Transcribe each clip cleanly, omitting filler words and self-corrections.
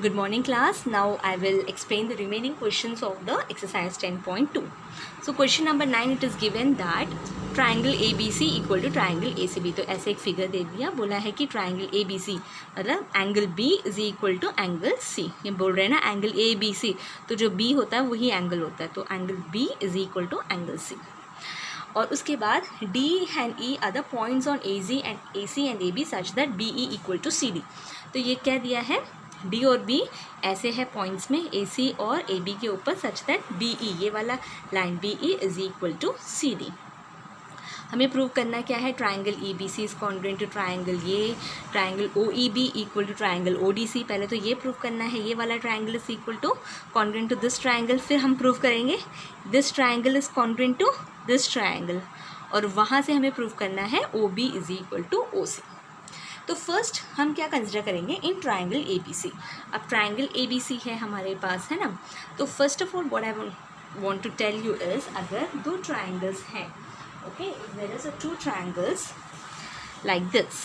Good morning class. Now I will explain the remaining questions of the exercise 10.2. So question number 9 it is given that triangle ABC equal to triangle ACB. तो ऐसे एक figure दे दिया, बोला है कि triangle ABC मतलब angle B is equal to angle C. ये बोल रहे हैं ना एंगल ABC, तो जो B होता है वही एंगल होता है, तो angle B is equal to angle C. और उसके बाद D and E are the points on AC and AB such that BE equal to CD. तो ये क्या दिया है, डी और बी ऐसे है पॉइंट्स में ए सी और ए बी के ऊपर सच दैट बी ई, ये वाला line B E is equal to C D. हमें प्रूव करना क्या है, triangle E B C is congruent to triangle ये, triangle O E B equal to triangle O D C. पहले तो ये प्रूव करना है ये वाला triangle is equal to congruent to this triangle, फिर हम प्रूव करेंगे this triangle is congruent to this triangle, और वहाँ से हमें प्रूव करना है ओ B is equal to O C. तो फर्स्ट हम क्या कंसिडर करेंगे इन ट्राइंगल ए बी सी. अब ट्राइंगल ए बी सी है हमारे पास, है ना. तो first of all what I want to tell you is, अगर दो ट्राइंगल्स हैं, okay, there is two triangles like this,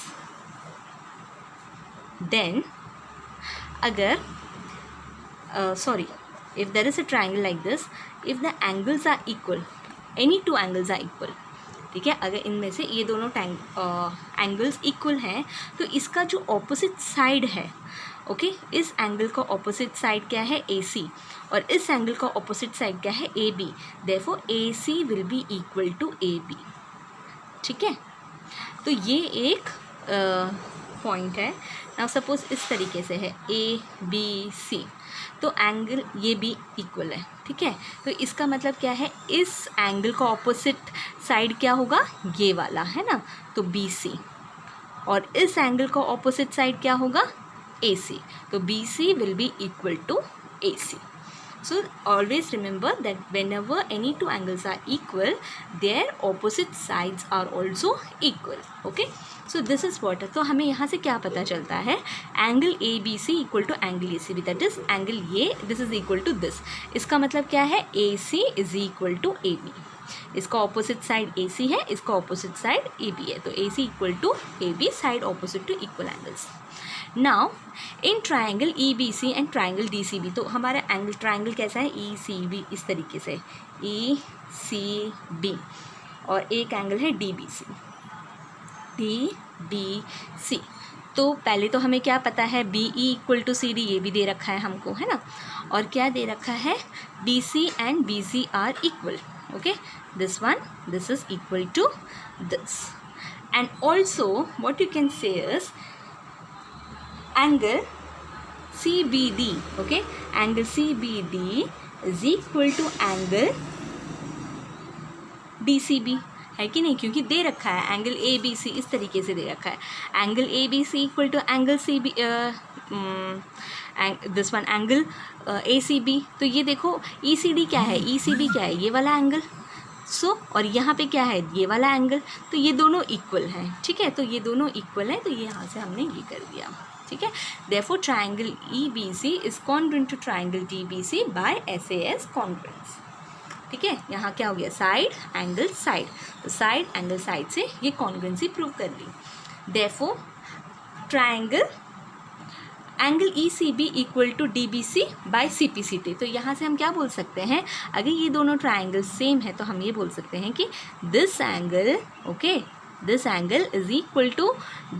then अगर if there is a triangle like this, if the angles are equal, any two angles are equal, ठीक है, अगर इनमें से ये दोनों एंगल्स इक्वल हैं तो इसका जो ऑपोजिट साइड है, ओके, इस एंगल का ऑपोजिट साइड क्या है ए सी, और इस एंगल का ऑपोजिट साइड क्या है A B, therefore A C will be equal to A B. ठीक है, तो ये एक पॉइंट है. नाउ सपोज इस तरीके से है ए बी सी, तो एंगल ये भी इक्वल है. ठीक है, तो इसका मतलब क्या है, इस एंगल का ऑपोजिट साइड क्या होगा, ये वाला, है ना, तो बी सी, और इस एंगल का ऑपोजिट साइड क्या होगा, ए सी, तो B C will be equal to A C. So always remember that whenever any two angles are equal, their opposite sides are also equal. Okay, so this is what. तो हमें यहाँ से क्या पता चलता है, angle A B C equal to angle A C B, that is angle ये this is equal to this. इसका मतलब क्या है, A C is equal to A B. इसका ऑपोजिट साइड ए सी है, इसका ऑपोजिट साइड ए बी है, तो A C equal to A B, side opposite to equal angles. Now in triangle E B C and triangle D C B, तो हमारा angle triangle कैसा है, E C B, इस तरीके से ई C B, और एक एंगल है D B C, D B C. तो पहले तो हमें क्या पता है, B E equal to C D, ये भी दे रखा है हमको, है ना, और क्या दे रखा है, D C and B C are equal. Okay, this one, this is equal to this. And also what you can say is angle CBD, okay, angle CBD is equal to angle DCB, है कि नहीं, क्योंकि दे रखा है angle A B सी, इस तरीके से दे रखा है, angle A B C equal to angle C B, this one angle A C B. तो ये देखो ई सी डी क्या है, ई सी बी क्या है, ये वाला एंगल. सो और यहाँ पे क्या है, ये वाला एंगल, तो ये दोनों इक्वल हैं. ठीक है, तो ये दोनों इक्वल हैं, तो ये यहाँ से हमने ये कर दिया. ठीक है, therefore triangle EBC is congruent to triangle DBC by SAS congruence. ठीक है, यहाँ क्या हो गया, साइड एंगल साइड, तो साइड एंगल साइड से ये कॉन्ग्रुएंसी प्रूव कर ली. therefore triangle angle ECB equal to DBC by CPCT. तो यहाँ से हम क्या बोल सकते हैं, अगर ये दोनों ट्राइंगल सेम है तो हम ये बोल सकते हैं कि this angle, okay, this angle is equal to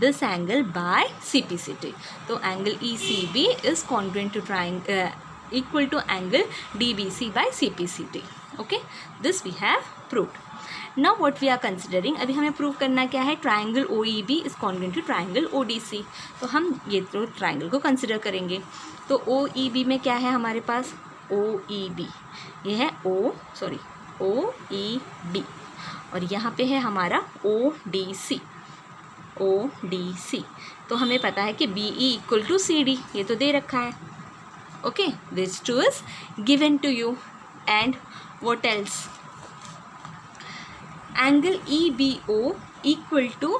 this angle by CPCT. तो angle ECB is congruent to triangle equal to angle DBC by CPCT. Okay, this we have proved. Now what we are considering, अभी हमें prove करना क्या है, triangle OEB is congruent to triangle ODC. तो हम ये तो ट्राइंगल को कंसिडर करेंगे. तो OEB में क्या है हमारे पास, OEB ये है OEB, और यहाँ पे है हमारा ODC. तो हमें पता है कि BE इक्वल टू CD, ये तो दे रखा है. Okay, this too is given to you. And what else, angle EBO equal to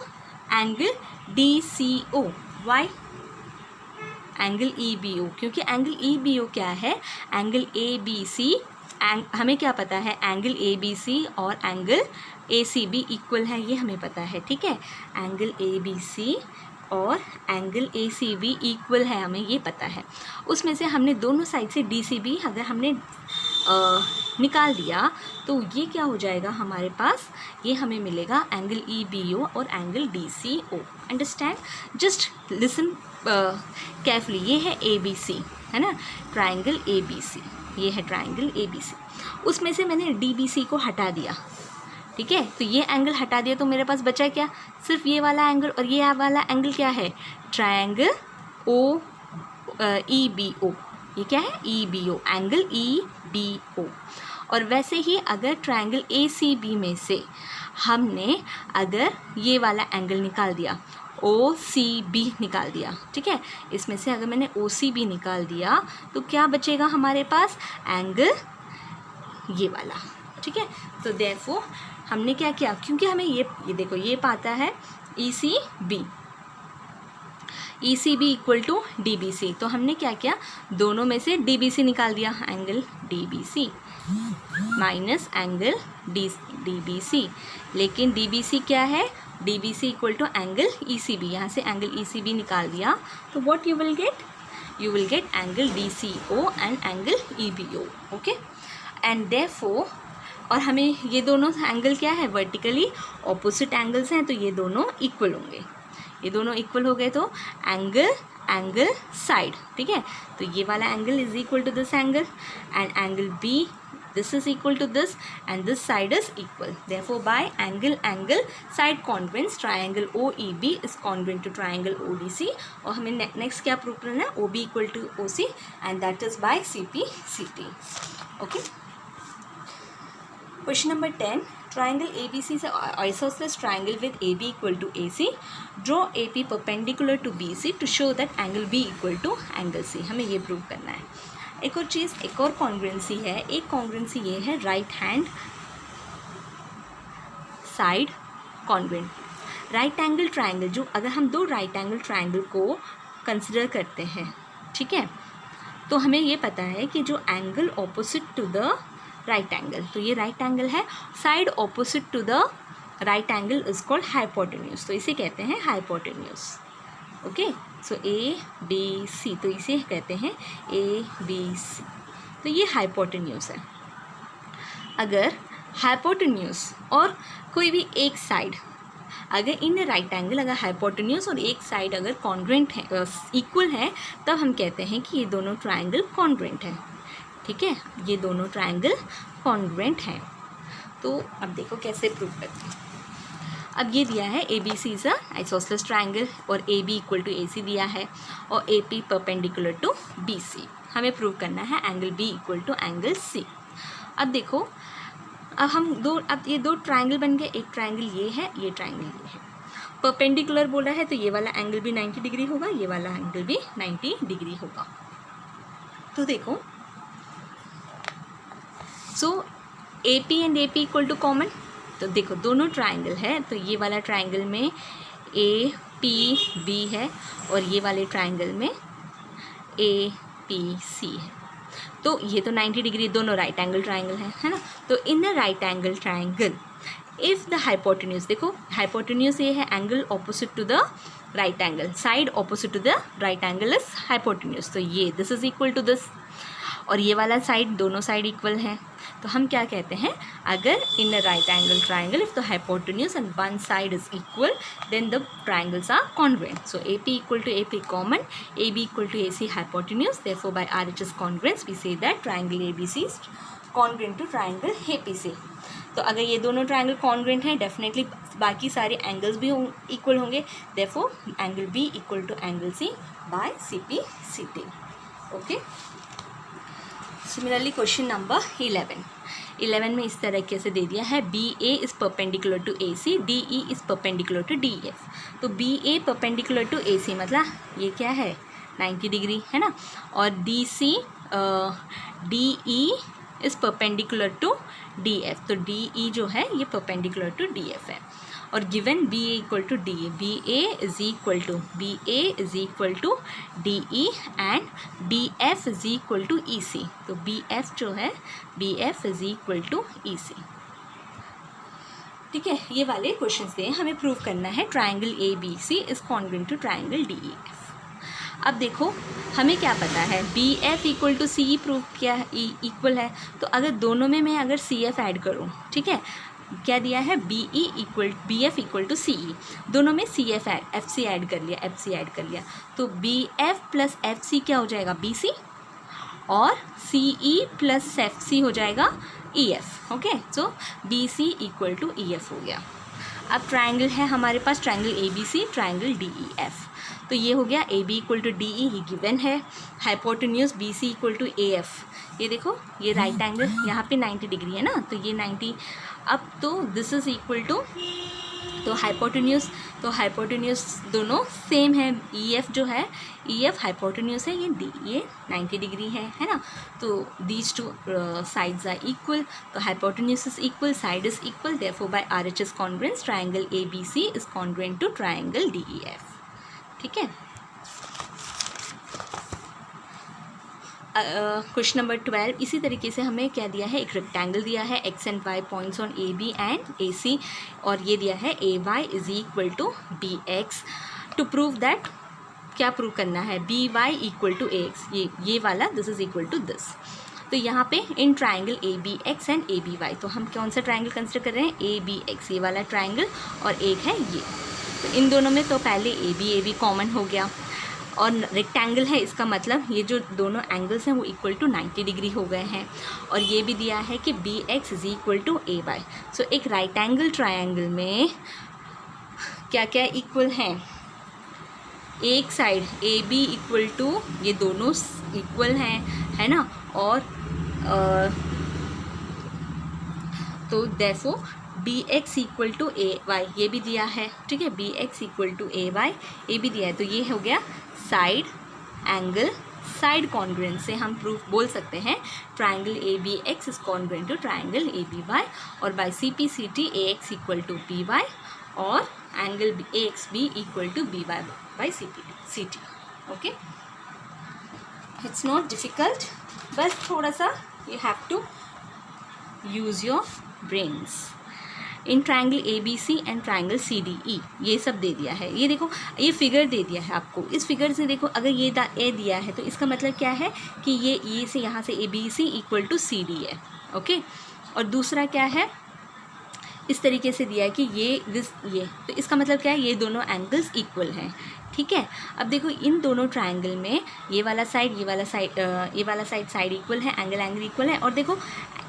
angle DCO. Why angle EBO, क्योंकि एंगल EBO क्या है, एंगल ABC, हमें क्या पता है, एंगल ABC और एंगल ACB इक्वल है, ये हमें पता है. ठीक है, एंगल ABC और angle A C B equal है, हमें ये पता है। उसमें से हमने दोनों साइड से डी सी बी अगर हमने निकाल दिया तो ये क्या हो जाएगा हमारे पास, ये हमें मिलेगा एंगल ई बी ओ और angle D C O. Understand, just listen carefully. ये है ए बी सी, है ना, ट्राइंगल ए बी सी, ये है ट्राइंगल ए बी सी। उसमें से मैंने डी बी सी को हटा दिया, ठीक है, तो ये एंगल हटा दिया तो मेरे पास बचा क्या, सिर्फ ये वाला एंगल। और ये वाला एंगल क्या है, ट्रायंगल ओ ई बी ओ, ये क्या है, E B O, angle E B O. और वैसे ही अगर ट्रायंगल ए सी बी में से हमने अगर ये वाला एंगल निकाल दिया, ओ सी बी निकाल दिया, ठीक है, इसमें से अगर मैंने ओ सी बी निकाल दिया तो क्या बचेगा हमारे पास, एंगल ये वाला, ठीक है। तो देयरफॉर हमने क्या किया, क्योंकि हमें ये देखो ये पाता है E C B equal to D B C, तो हमने क्या किया, दोनों में से डी बी सी निकाल दिया, angle D B C minus angle D B C. लेकिन डी बी सी क्या है, D B C equal to angle E C B, यहाँ से एंगल ई सी बी निकाल दिया तो what you will get, you will get angle DCO and angle EBO, okay. And therefore, और हमें ये दोनों एंगल क्या है, वर्टिकली ऑपोजिट एंगल्स हैं, तो ये दोनों इक्वल होंगे, ये दोनों इक्वल हो गए तो एंगल साइड, ठीक है, तो ये वाला angle is equal to this angle and angle B this is equal to this and this side is equal. Therefore by angle side congruence triangle OEB is congruent to triangle ODC. और हमें next क्या prove करना है, OB equal to OC and that is by CP/CT. Okay. Question number 10. Triangle ABC is an isosceles triangle with AB equal to AC. Draw AP perpendicular to BC to show that angle B equal to angle C. हमें ये prove करना है। एक और चीज़, एक और congruency है, एक कॉन्ग्रुएंसी ये है right hand side congruent. Right angle triangle, जो अगर हम दो राइट एंगल ट्राइंगल को कंसिडर करते हैं, ठीक है, तो हमें ये पता है कि जो angle opposite to the right angle, तो ये राइट एंगल है, side opposite to the right angle is called hypotenuse, तो इसे कहते हैं hypotenuse, okay. So A B C, तो इसे कहते हैं ए बी सी, तो ये हाइपोटेन्यूज है। अगर हाइपोटेन्यूज और कोई भी एक साइड अगर इन राइट एंगल, अगर हाइपोटेन्यूज और एक साइड अगर कॉन्ग्रुएंट है, इक्वल है, तब हम कहते हैं कि ये दोनों ट्राइंगल कॉन्ग्रुएंट है, ठीक है, ये दोनों ट्राइंगल कॉन्ग्रुएंट हैं। तो अब देखो कैसे प्रूव करते हैं। अब ये दिया है A B C is a isosceles triangle और A B equal to A C दिया है और A P perpendicular to B C. हमें प्रूव करना है angle B equal to angle C. अब देखो, अब ये दो ट्राइंगल बन गए, एक ट्राइंगल ये है, ये ट्राइंगल ये है, परपेंडिकुलर बोला है तो ये वाला एंगल भी 90 डिग्री होगा, ये वाला एंगल भी 90 डिग्री होगा। तो देखो, so A P and A P equal to common, तो देखो दोनों ट्राइंगल है, तो ये वाला ट्राइंगल में ए पी बी है और ये वाले ट्राइंगल में ए पी सी है, तो ये तो 90 डिग्री, दोनों राइट एंगल ट्राइंगल है ना। तो in the right angle triangle if the hypotenuse, देखो हाइपोटेन्यूज ये है angle opposite to the right angle, side opposite to the right angle is hypotenuse, तो ये this is equal to this, और ये वाला साइड, दोनों साइड इक्वल है, तो हम क्या कहते हैं, अगर in a right angle triangle if the hypotenuse and one side is equal then the triangles are congruent. So A P equal to A P common, A B equal to A C hypotenuse, therefore by RHS congruence we say that triangle A B C is congruent to triangle A P C. तो अगर ये दोनों triangle congruent हैं, definitely बाकी सारे angles भी equal होंगे, therefore angle B equal to angle C by CP/CT, okay. Similarly question number 11 में इस तरीके से दे दिया है, B A is perpendicular to A C, D E is perpendicular to D F. तो B A perpendicular to A C मतलब ये क्या है 90 डिग्री है ना, और D E is perpendicular to D F, तो डी ई जो है ये परपेंडिकुलर टू डी एफ है। और given B A equal to D A, B A is equal to D E and D F is equal to E C, तो B F जो है B F is equal to E C. ठीक है, ये वाले questions दिए, हमें prove करना है triangle ABC is congruent to triangle DEF। अब देखो हमें क्या पता है, BF equal to CE prove किया है, इक्वल है, तो अगर दोनों में मैं अगर CF ऐड करूँ, ठीक है, क्या दिया है BF इक्वल टू CE, दोनों में FC ऐड कर लिया, तो BF प्लस FC क्या हो जाएगा BC, और CE प्लस FC हो जाएगा EF। Okay, so BC equal to EF हो गया। अब ट्राइंगल है हमारे पास, ट्राइंगल ABC, ट्राइंगल DEF, तो ये हो गया AB इक्वल टू DE ही गिवन है, hypotenuse BC equal to AF, ये देखो ये राइट एंगल यहाँ पे 90 डिग्री है ना, तो ये 90, अब तो दिस इज इक्वल टू, तो हाइपोटेन्यूज दोनों सेम है, EF जो है, EF हाइपोटेन्यूज है, ये 90 डिग्री है ना, तो these two sides are equal, तो hypotenuse is equal, side is equal, therefore by RHS congruence triangle ABC is congruent to triangle DEF। ठीक है, क्वेश्चन नंबर 12, इसी तरीके से हमें क्या दिया है, एक रेक्टेंगल दिया है, x and y points on AB and AC, और ये दिया है AY is equal to BX। To prove that, क्या प्रूव करना है, BY इक्वल टू AX, ये वाला this is equal to this, तो यहाँ पे in triangle ABX and ABY, तो हम कौन सा ट्राइंगल कंसिडर कर रहे हैं, ABX, ये वाला ट्राइंगल, और एक है ये, तो इन दोनों में तो पहले AB कॉमन हो गया, और रेक्टेंगल है, इसका मतलब ये जो दोनों एंगल्स हैं वो इक्वल टू 90 डिग्री हो गए हैं, और ये भी दिया है कि BX is equal to AY। So एक राइट एंगल ट्राइंगल में क्या क्या इक्वल हैं, एक साइड AB इक्वल टू, ये दोनों इक्वल हैं, है ना, और तो therefore BX equal to AY, ये भी दिया है, ठीक है, BX इक्वल टू AY, ये भी दिया है, तो ये हो गया साइड एंगल, साइड कॉन्ग्रुएंस से हम प्रूफ बोल सकते हैं triangle ABX is congruent to triangle ABY, और by CPCT AX equal to BY, और angle AXB equal to BY by CT। Okay, it's not difficult, बस थोड़ा सा you have to use your brains. In triangle ABC and triangle CDE, ये सब दे दिया है, ये देखो ये फिगर दे दिया है आपको, इस फिगर से देखो अगर ये ए दिया है तो इसका मतलब क्या है कि ये से यहाँ से ABC इक्वल टू CD है। ओके, और दूसरा क्या है, इस तरीके से दिया है कि ये तो इसका मतलब क्या है, ये दोनों एंगल्स इक्वल हैं। ठीक है, अब देखो इन दोनों ट्राइंगल में ये वाला साइड साइड इक्वल है, एंगल इक्वल है, और देखो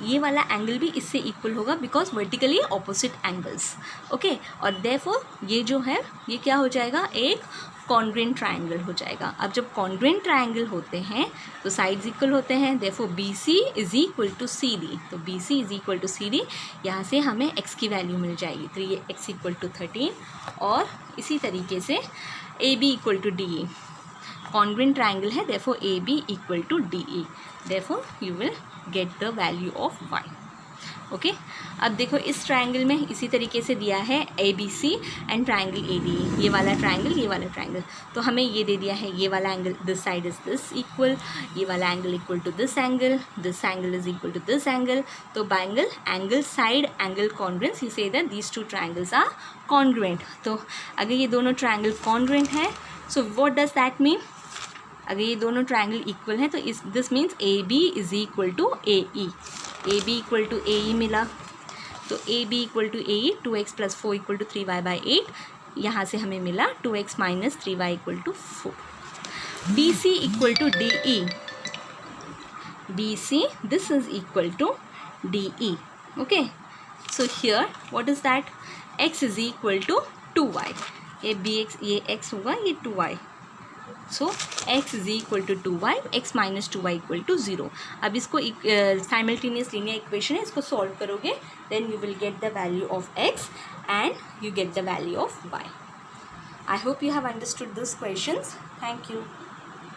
ये वाला एंगल भी इससे इक्वल होगा because vertically opposite angles. Okay, और देयरफॉर ये जो है ये क्या हो जाएगा, एक कॉन्ग्रुएंट ट्राइंगल हो जाएगा। अब जब कॉन्ग्रुएंट ट्राइंगल होते हैं तो साइड्स इक्वल होते हैं, therefore BC is equal to CD, तो BC is equal to CD, यहाँ से हमें x की वैल्यू मिल जाएगी, तो ये x इक्वल टू 13, और इसी तरीके से AB equal to DE, congruent triangle है, therefore AB equal to DE, therefore you will get the value of y। Okay, अब देखो इस ट्राइंगल में इसी तरीके से दिया है ABC एंड ट्राइंगल ADE, ये वाला ट्राइंगल, तो हमें ये दे दिया है, ये वाला angle this side is this equal, ये वाला angle equal to this angle is equal to this angle, तो by angle side angle congruence you say that these two triangles are congruent. तो अगर ये दोनों ट्राइंगल कॉन्ग्रुएंट है, so what does that mean, अगर ये दोनों ट्राइंगल इक्वल हैं तो this means AB is equal to AE, AB equal to AE मिला, तो AB equal to AE, 2x plus 4 equal to 3y by 8, यहाँ से हमें मिला 2x minus 3y equal to 4। BC equal to DE, BC this is equal to DE। Okay, so here what is that, x is equal to 2y, ये BX, ये x होगा, ये 2y, सो x is equal to 2y, x minus 2y equal to 0। अब इसको simultaneous linear equation है, इसको solve करोगे then you will get the value of x and you get the value of y। I hope you have understood this questions. Thank you.